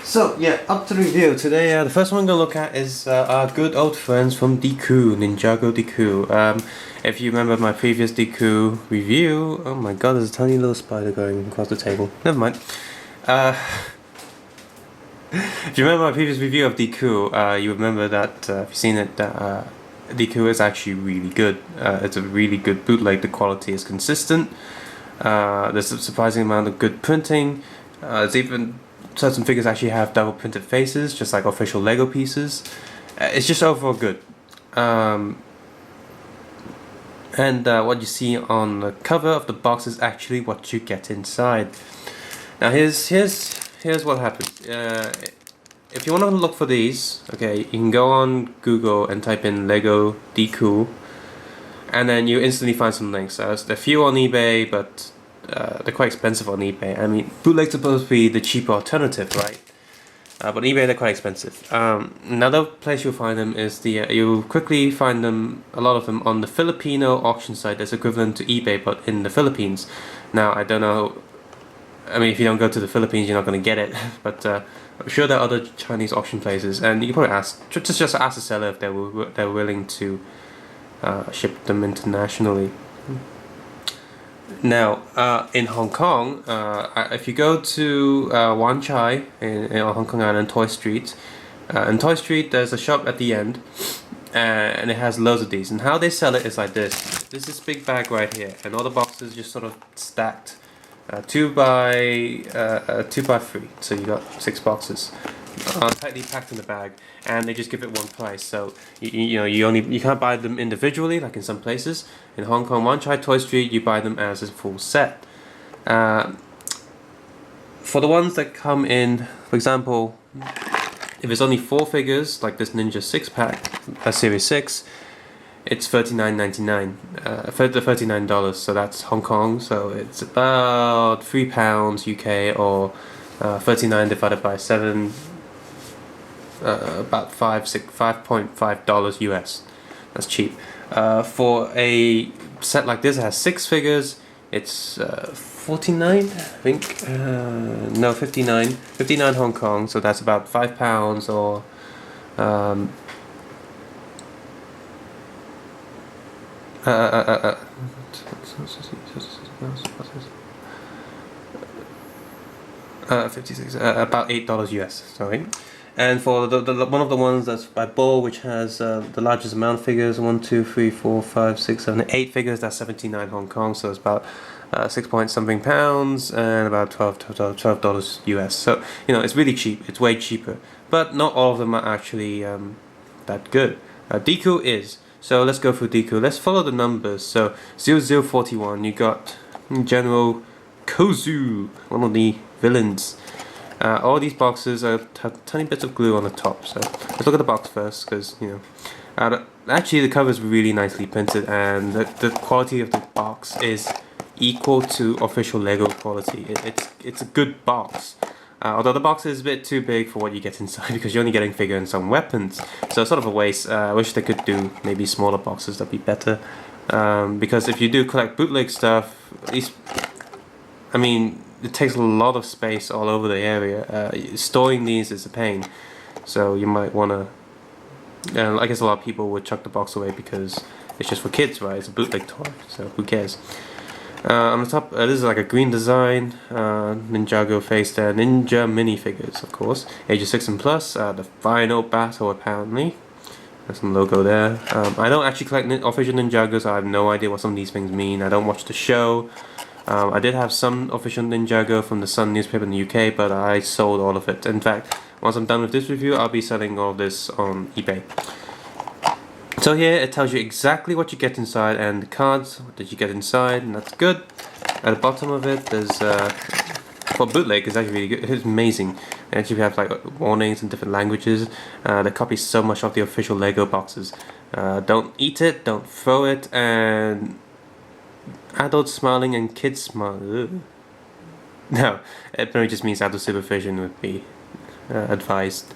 So yeah, up to the review today. The first one I'm gonna look at is our good old friends from DeCool, Ninjago DeCool. If you remember my previous DeCool review, oh my god, there's a tiny little spider going across the table. Never mind. If you remember my previous review of DeCool, you remember that if you've seen it, that DeCool is actually really good. It's a really good bootleg. The quality is consistent. There's a surprising amount of good printing. There's even certain figures actually have double printed faces, just like official Lego pieces. It's just overall good. And what you see on the cover of the box is actually what you get inside. Now here's what happened. If you want to look for these, okay, you can go on Google and type in Lego DeCool, and then you instantly find some links. There's a few on eBay, but they're quite expensive on eBay. I mean, bootleg's supposed to be the cheaper alternative, right? But on eBay they're quite expensive. Another place you'll find them is you'll quickly find them, a lot of them, on the Filipino auction site that's equivalent to eBay but in the Philippines. Now I don't know, I mean if you don't go to the Philippines you're not going to get it, but I'm sure there are other Chinese auction places, and you can probably just ask the seller if they're willing to ship them internationally. Now, in Hong Kong, if you go to Wan Chai in Hong Kong Island, Toy Street, in Toy Street there's a shop at the end, and it has loads of these. And how they sell it is like this. This is big bag right here, and all the boxes just sort of stacked, 2 by 3. So you got 6 boxes, tightly packed in the bag, and they just give it one price. So you can't buy them individually like in some places. In Hong Kong, Wan Chai Toy Street, you buy them as a full set. For the ones that come in, for example, if it's only 4 figures like this Ninja 6-pack, Series 6, it's $39.99, $39. So that's Hong Kong. So it's about £3 UK, or 39 divided by 7. About $5.5 US. That's cheap. For a set like this, it has 6 figures. It's 49, I think. No, 59. 59 Hong Kong. So that's about £5, or about $8 US. Sorry. And for the one of the ones that's by Ball, which has the largest amount of figures, 1, 2, 3, 4, 5, 6, 7, 8 figures, that's 79 Hong Kong, so it's about 6 point something pounds and about $12 US. So it's really cheap. It's way cheaper, but not all of them are actually that good. DeCool is. So let's go through DeCool. Let's follow the numbers. So 0041, you got General Kozu, one of the villains. All these boxes have tiny bits of glue on the top, so let's look at the box first, because actually the cover is really nicely printed, and the quality of the box is equal to official Lego quality. It's a good box, although the box is a bit too big for what you get inside, because you're only getting figure and some weapons, so it's sort of a waste. I wish they could do maybe smaller boxes, that'd be better, because if you do collect bootleg stuff, at least, I mean, it takes a lot of space all over the area. Storing these is a pain, so you might want to, I guess a lot of people would chuck the box away because it's just for kids, right? It's a bootleg toy, so who cares. On the top, this is like a green design, Ninjago face there, Ninja minifigures, of course, ages 6 and plus, the final battle apparently. There's some logo there. I don't actually collect official Ninjagos, so I have no idea what some of these things mean. I don't watch the show. I did have some official Ninjago from the Sun newspaper in the UK, but I sold all of it. In fact, once I'm done with this review, I'll be selling all this on eBay. So here it tells you exactly what you get inside, and the cards that you get inside, and that's good. At the bottom of it, there's for bootleg, it's actually really good. It's amazing. It actually have like warnings in different languages. They copy so much of the official Lego boxes. Don't eat it, don't throw it, and adults smiling and kids smile. No, it probably just means adult supervision would be advised.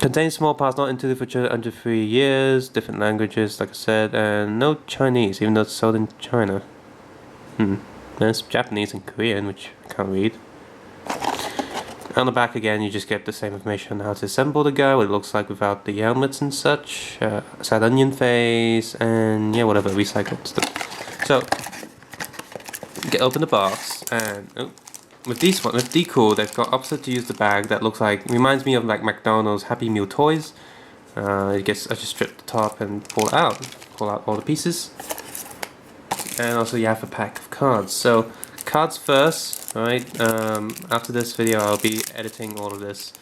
Contains small parts not intended for children under 3 years, different languages, like I said, and no Chinese, even though it's sold in China. There's Japanese and Korean, which I can't read. On the back again, you just get the same information on how to assemble the guy, what it looks like without the helmets and such, sad onion face, and yeah, whatever, recycled stuff. So, open the box, and with DeCool, they've got opposite to use the bag that looks like, reminds me of like McDonald's Happy Meal toys. I just strip the top and pull out all the pieces. And also you have a pack of cards. So cards first, right? After this video I'll be editing all of this,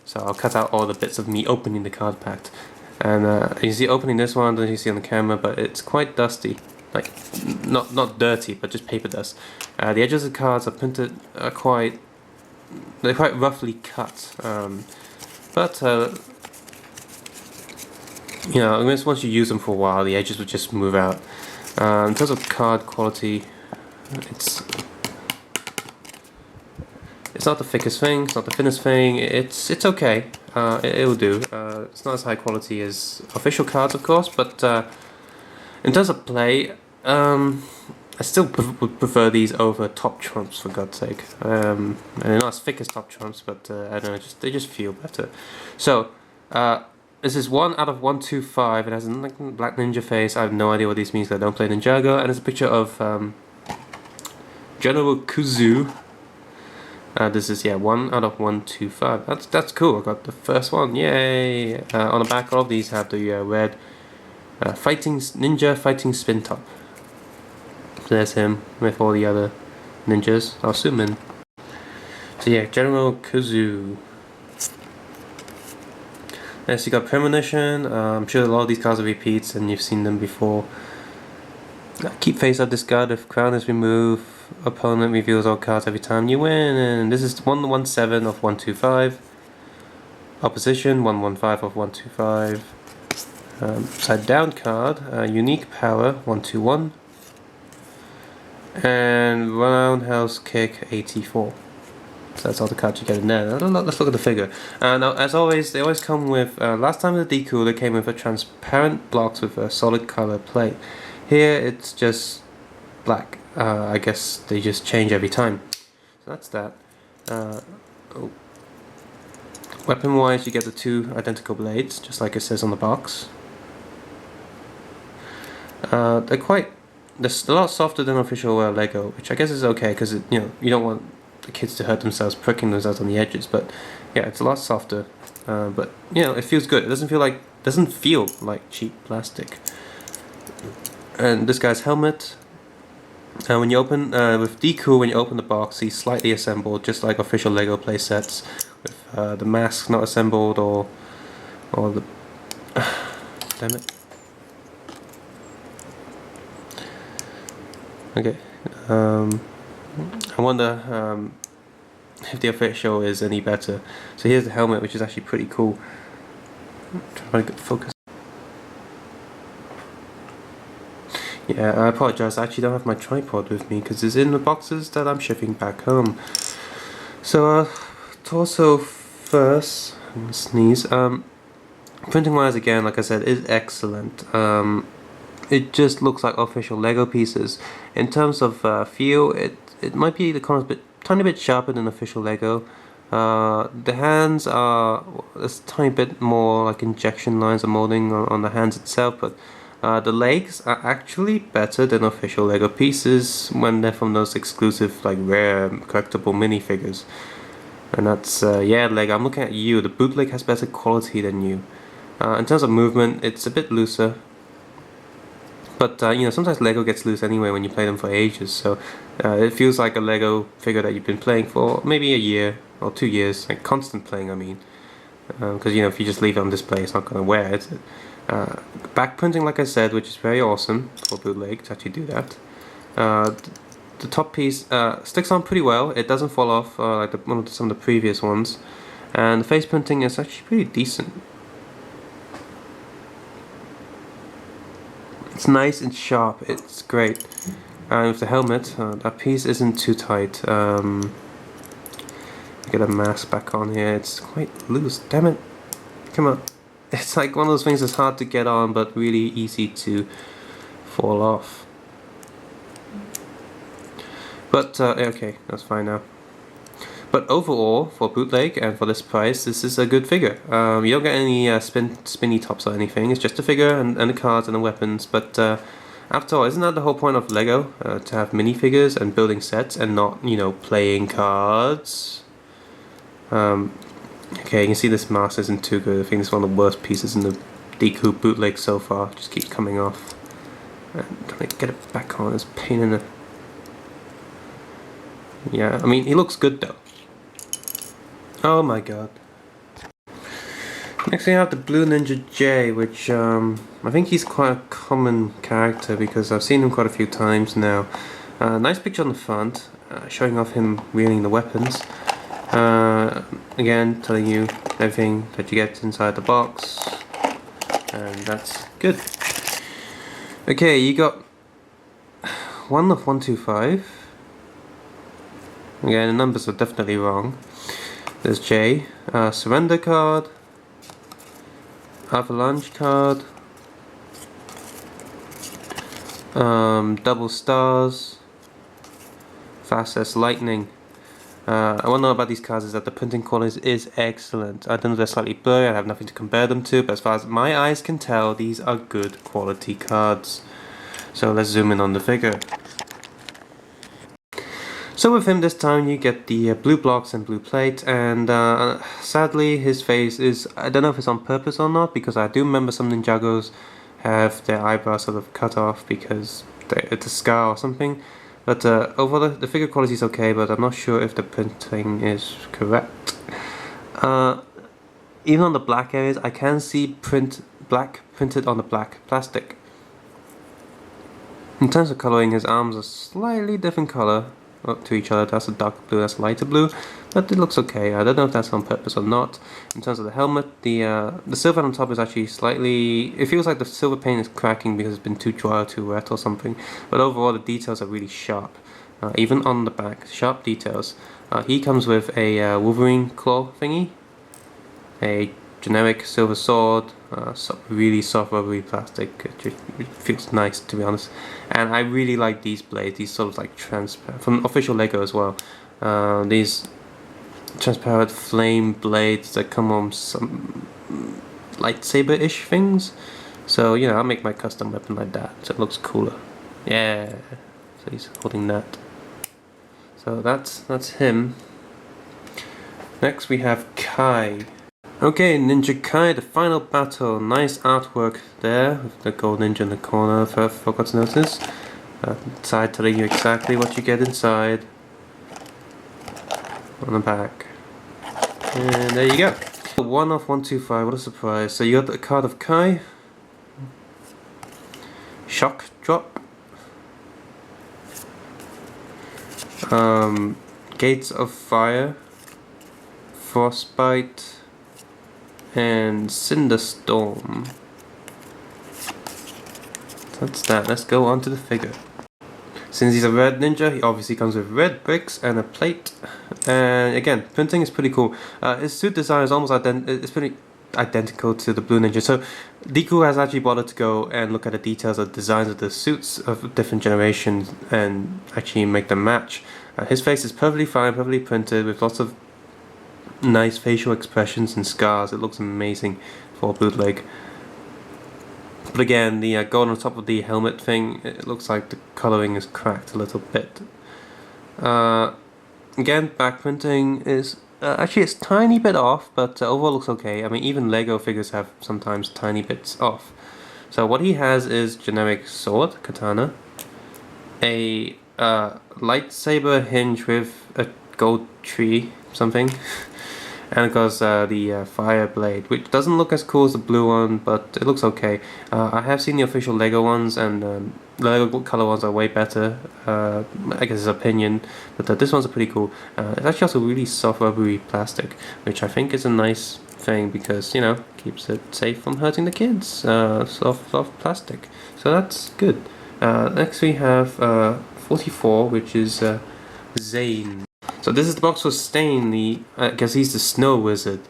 so I'll cut out all the bits of me opening the card pack. And you see opening this one, don't you see on the camera, but it's quite dusty. Like not dirty, but just paper dust. The edges of the cards are printed they're quite roughly cut. But you know, once you use them for a while, the edges will just move out. In terms of card quality, it's not the thickest thing, it's not the thinnest thing. It's okay. It'll do. It's not as high quality as official cards, of course, but in terms of play, I still would prefer these over top trumps, for God's sake. And they're not as thick as top trumps, but I don't know, they just feel better. So. This is 1 out of 125. It has a black ninja face. I have no idea what this means because I don't play Ninjago. And it's a picture of General Kuzu. This is 1 out of 125. That's cool. I got the first one. Yay! On the back, all of these have the red ninja fighting spin top. There's him with all the other ninjas. I'll zoom in. So yeah, General Kuzu. Yes, you got premonition. I'm sure a lot of these cards are repeats and you've seen them before. Keep face up discard if crown is removed. Opponent reveals all cards every time you win. And this is 117 of 125. Opposition 115 of 125. Upside down card. Unique power 121. And roundhouse kick 84. So that's all the cards you get in there. Let's look at the figure. Now, as always, they always come with, last time with the DeCool, they came with a transparent blocks with a solid color plate. Here, it's just black. I guess they just change every time. So that's that. Weapon-wise, you get the 2 identical blades, just like it says on the box. They're a lot softer than official Lego, which I guess is okay, because you don't want the kids to hurt themselves pricking themselves on the edges, but yeah, it's a lot softer, but it feels good. It doesn't feel like cheap plastic. And this guy's helmet, when you open with DeCool, when you open the box, he's slightly assembled, just like official Lego play sets, with the mask not assembled or the damn it. Okay. I wonder if the official is any better. So here's the helmet, which is actually pretty cool. Trying to get focus. Yeah, I apologize. I actually don't have my tripod with me because it's in the boxes that I'm shipping back home. So torso first. I'm gonna sneeze. Printing wise, again, like I said, is excellent. It just looks like official Lego pieces. In terms of feel, it might be the corners tiny bit sharper than official Lego. The hands are a tiny bit more like injection lines or molding on the hands itself, but the legs are actually better than official Lego pieces when they're from those exclusive, like rare collectible minifigures. And that's Lego. I'm looking at you. The Bootleg has better quality than you. In terms of movement, it's a bit looser. But sometimes Lego gets loose anyway when you play them for ages, so it feels like a Lego figure that you've been playing for maybe a year or 2 years, like constant playing, I mean. Because if you just leave it on display, it's not going to wear it. Back printing, like I said, which is very awesome for Bootleg to actually do that. The top piece sticks on pretty well. It doesn't fall off like some of the previous ones, and the face printing is actually pretty decent. It's nice and sharp, it's great. And with the helmet, that piece isn't too tight. Get a mask back on here, it's quite loose, damn it. Come on. It's like one of those things that's hard to get on, but really easy to fall off. But, okay, that's fine now. But overall, for Bootleg and for this price, this is a good figure. You don't get any spinny tops or anything. It's just a figure and the cards and the weapons. But after all, isn't that the whole point of Lego? To have minifigures and building sets and not, you know, playing cards? Okay, you can see this mask isn't too good. I think it's one of the worst pieces in the DeCool Bootleg so far. Just keeps coming off. And trying to get it back on is a pain in the... Yeah, I mean, he looks good though. Oh my god. Next we have the Blue Ninja J, which I think he's quite a common character because I've seen him quite a few times now. Nice picture on the front, showing off him wielding the weapons. Again, telling you everything that you get inside the box, and that's good. Okay, you got 1 of 125. Again, the numbers are definitely wrong. There's J, surrender card, avalanche card, double stars, fast as lightning. What I know about these cards is that the printing quality is excellent. I don't know if they're slightly blurry, I have nothing to compare them to, but as far as my eyes can tell, these are good quality cards. So let's zoom in on the figure. So with him this time you get the blue blocks and blue plate, and sadly his face is, I don't know if it's on purpose or not, because I do remember some Ninjagos have their eyebrows sort of cut off because it's a scar or something. But overall the figure quality is okay, but I'm not sure if the printing is correct. Even on the black areas I can see black printed on the black plastic. In terms of coloring, his arms are slightly different color to each other. That's a dark blue, that's a lighter blue, but it looks okay. I don't know if that's on purpose or not. In terms of the helmet, the silver on top is actually slightly, it feels like the silver paint is cracking because it's been too dry or too wet or something, but overall the details are really sharp. Even on the back, sharp details. He comes with a Wolverine claw thingy, a generic silver sword, really soft rubbery plastic. It feels nice, to be honest, and I really like these blades, these sort of like transparent, from official Lego as well, these transparent flame blades that come on some lightsaber-ish things. So you know, I'll make my custom weapon like that so it looks cooler. Yeah, so he's holding that. So that's him. Next we have Kai. Okay, Ninja Kai, the final battle. Nice artwork there with the gold ninja in the corner, if I forgot to notice. Side telling you exactly what you get inside. On the back. And there you go. 1 of 125, what a surprise. So you got the card of Kai. Shock drop. Gates of Fire. Frostbite. And Cinderstorm. That's that. Let's go on to the figure. Since he's a red ninja, he obviously comes with red bricks and a plate. And again, printing is pretty cool. His suit design is almost pretty identical to the blue ninja. So DeCool has actually bothered to go and look at the details of designs of the suits of different generations and actually make them match. His face is perfectly fine, perfectly printed with lots of nice facial expressions and scars. It looks amazing for Bootleg. But again, the gold on top of the helmet thing, it looks like the colouring is cracked a little bit. Again, back printing is actually it's tiny bit off, but overall looks okay. I mean, even Lego figures have sometimes tiny bits off. So what he has is generic sword, katana, a lightsaber hinge with a gold tree, something. And of course the fire blade, which doesn't look as cool as the blue one, but it looks okay. I have seen the official Lego ones, and the Lego color ones are way better, I guess it's opinion, but this one's pretty cool. It's actually also really soft rubbery plastic, which I think is a nice thing because, you know, keeps it safe from hurting the kids. Soft plastic, so that's good. Next we have 44, which is Zane. So this is the box for Stain, I guess he's the snow wizard.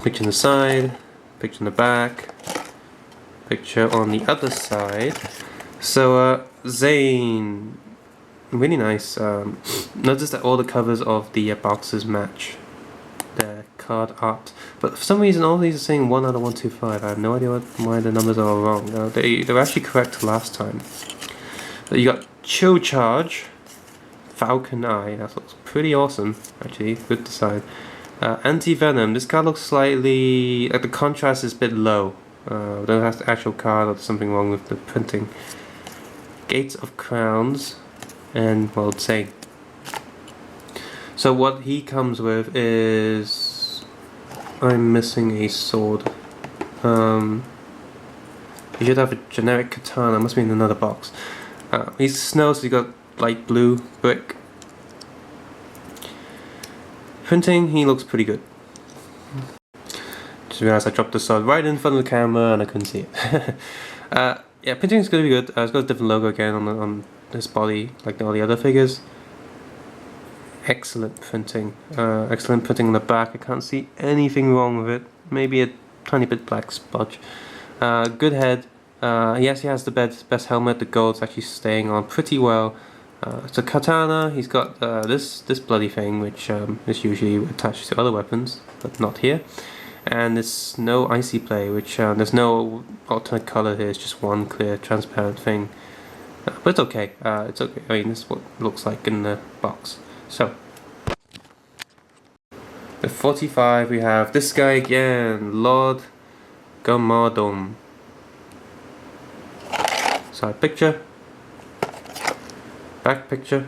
Picture on the side, picture on the back, picture on the other side. So Zane, really nice. Notice that all the covers of the boxes match the card art, but for some reason all these are saying 1 out of 125. I have no idea why the numbers are wrong. They're actually correct last time. So you got Chill Charge, Falcon Eye, that looks pretty awesome actually, good design. Anti-Venom, this card looks slightly, like the contrast is a bit low. Don't have the actual card or there's something wrong with the printing. Gates of Crowns, and well, Zane. So what he comes with is, I'm missing a sword. You should have a generic katana, must be in another box. He's snow, so you got light blue brick. Printing, he looks pretty good. Just realized I dropped the sword right in front of the camera and I couldn't see it. Yeah, printing is going to be good. It's got a different logo again on his body, like all the other figures. Excellent printing. Excellent printing on the back. I can't see anything wrong with it. Maybe a tiny bit black spudge. Good head. Yes, he has the best helmet. The gold's actually staying on pretty well. It's a katana. He's got this bloody thing, which is usually attached to other weapons, but not here. And there's no icy play, which there's no alternate color here. It's just one clear, transparent thing. But it's okay. It's okay. I mean, this is what it looks like in the box. So, with 45, we have this guy again, Lord Garmadon. Side picture, back picture,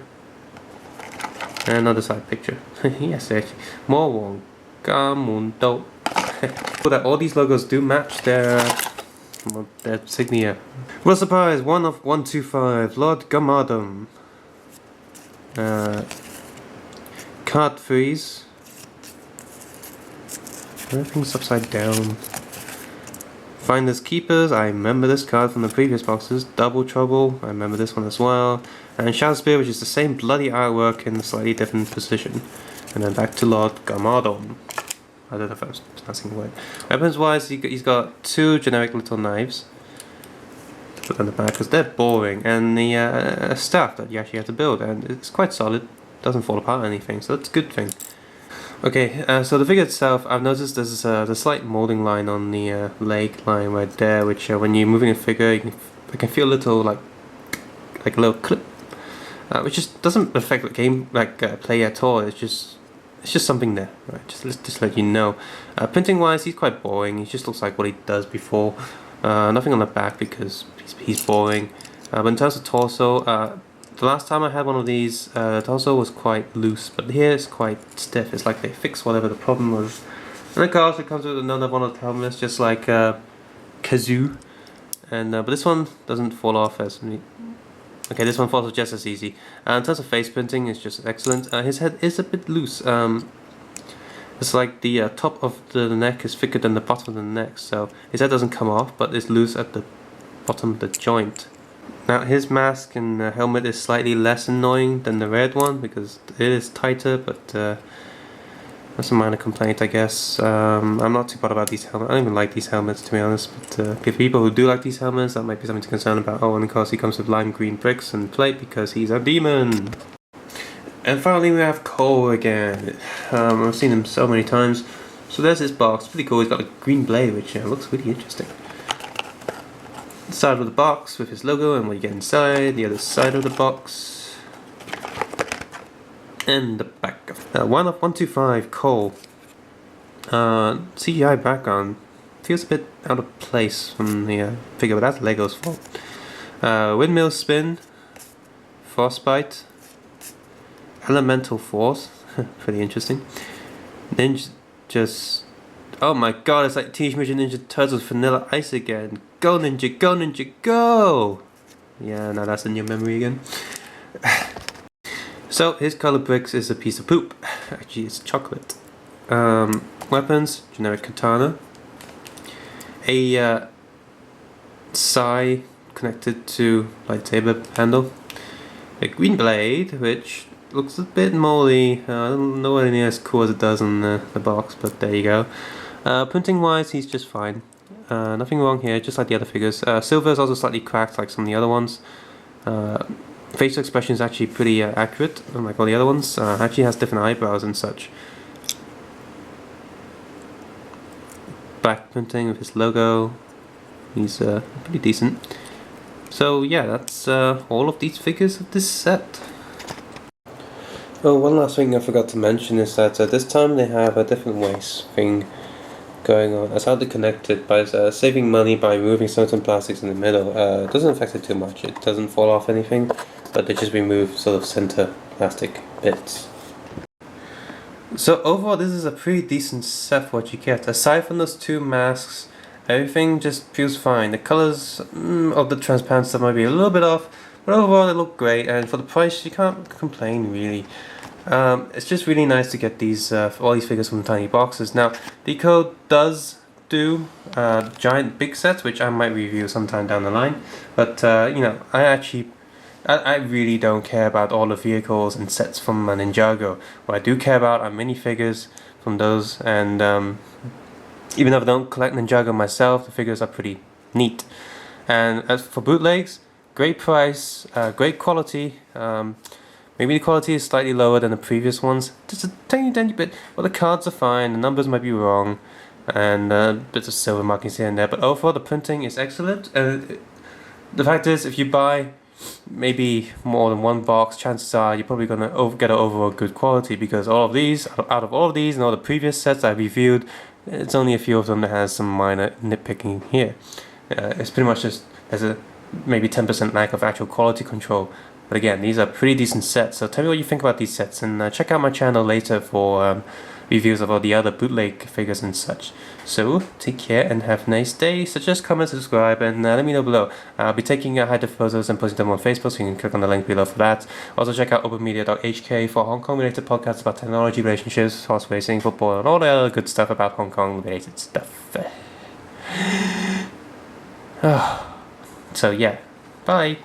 and another side picture. Yes, actually, more one. Garmadon. So that all these logos do match their insignia. Well, surprise! 1 of 125. Lord Garmadon. Card freeze. Everything's upside down. Finders Keepers, I remember this card from the previous boxes. Double Trouble, I remember this one as well. And Shadow Spear, which is the same bloody artwork in a slightly different position. And then back to Lord Garmadon. I don't know if I was pronouncing the word. Weapons wise, he's got 2 generic little knives to put on the back because they're boring. And the staff that you actually have to build, and it's quite solid. Doesn't fall apart or anything, so that's a good thing. Okay, so the figure itself, I've noticed there's the slight molding line on the leg line right there, which when you're moving a figure, I can feel a little like a little clip, which just doesn't affect the game play at all. It's just something there, right? Just let you know. Printing wise, he's quite boring. He just looks like what he does before. Nothing on the back because he's boring. But in terms of torso, the last time I had one of these, the torso was quite loose, but here it's quite stiff. It's like they fixed whatever the problem was. And of course it comes with another one of the helmets, just like Kazoo. And but this one doesn't fall off as many. Okay, this one falls off just as easy. In terms of face printing, it's just excellent. His head is a bit loose. It's like the top of the neck is thicker than the bottom of the neck, so his head doesn't come off, but it's loose at the bottom of the joint. Now his mask and helmet is slightly less annoying than the red one because it is tighter, but that's a minor complaint, I guess. I'm not too bothered about these helmets. I don't even like these helmets, to be honest, but for people who do like these helmets, that might be something to concern about. Oh, and of course he comes with lime green bricks and plate because he's a demon. And finally we have Cole again. I've seen him so many times. So there's his box, pretty cool. He's got a green blade, which looks really interesting. Side of the box with his logo and what you get inside, the other side of the box, and the back of 1 of 125 Cole. CGI background feels a bit out of place from the figure, but that's Lego's fault. Windmill spin, frostbite, elemental force, pretty interesting. Ninja. Oh my god, it's like Teenage Mutant Ninja Turtles Vanilla Ice again. Go Ninja, go Ninja, go! Yeah, now that's in your memory again. So, his color bricks is a piece of poop. Actually, it's chocolate. Weapons, generic katana. A sai connected to lightsaber handle. A green blade, which looks a bit moldy. I don't know what as cool as it does on the box, but there you go. Printing wise, he's just fine. Nothing wrong here, just like the other figures. Silver is also slightly cracked like some of the other ones. Facial expression is actually pretty accurate, unlike all the other ones. Actually has different eyebrows and such. Back printing with his logo. He's pretty decent. So yeah, that's all of these figures of this set. Oh, one last thing I forgot to mention is that this time they have a different waste thing going on. It's how they connect it by saving money by removing certain plastics in the middle. It doesn't affect it too much. It doesn't fall off anything, but they just remove sort of center plastic bits. So overall, this is a pretty decent set for what you get. Aside from those two masks, everything just feels fine. The colors of the transparent stuff might be a little bit off, but overall they look great, and for the price you can't complain really. It's just really nice to get these all these figures from tiny boxes. Now, DeCool does do giant big sets, which I might review sometime down the line. But you know, I really don't care about all the vehicles and sets from Ninjago. What I do care about are minifigures from those, and even though I don't collect Ninjago myself, the figures are pretty neat. And as for bootlegs, great price, great quality. Maybe the quality is slightly lower than the previous ones, just a tiny bit, but the cards are fine, the numbers might be wrong, and bits of silver markings here and there, but overall the printing is excellent. And the fact is, if you buy maybe more than one box, chances are you're probably going to get an overall good quality, because all of these, out of all of these and all the previous sets I've reviewed, it's only a few of them that has some minor nitpicking here. It's pretty much just, there's a maybe 10% lack of actual quality control. But again, these are pretty decent sets, so tell me what you think about these sets, and check out my channel later for reviews of all the other bootleg figures and such. So, take care and have a nice day. Suggest, comment, subscribe, and let me know below. I'll be taking high-def photos and posting them on Facebook, so you can click on the link below for that. Also check out openmedia.hk for Hong Kong related podcasts about technology, relationships, horse racing, football, and all the other good stuff about Hong Kong related stuff. So yeah, bye!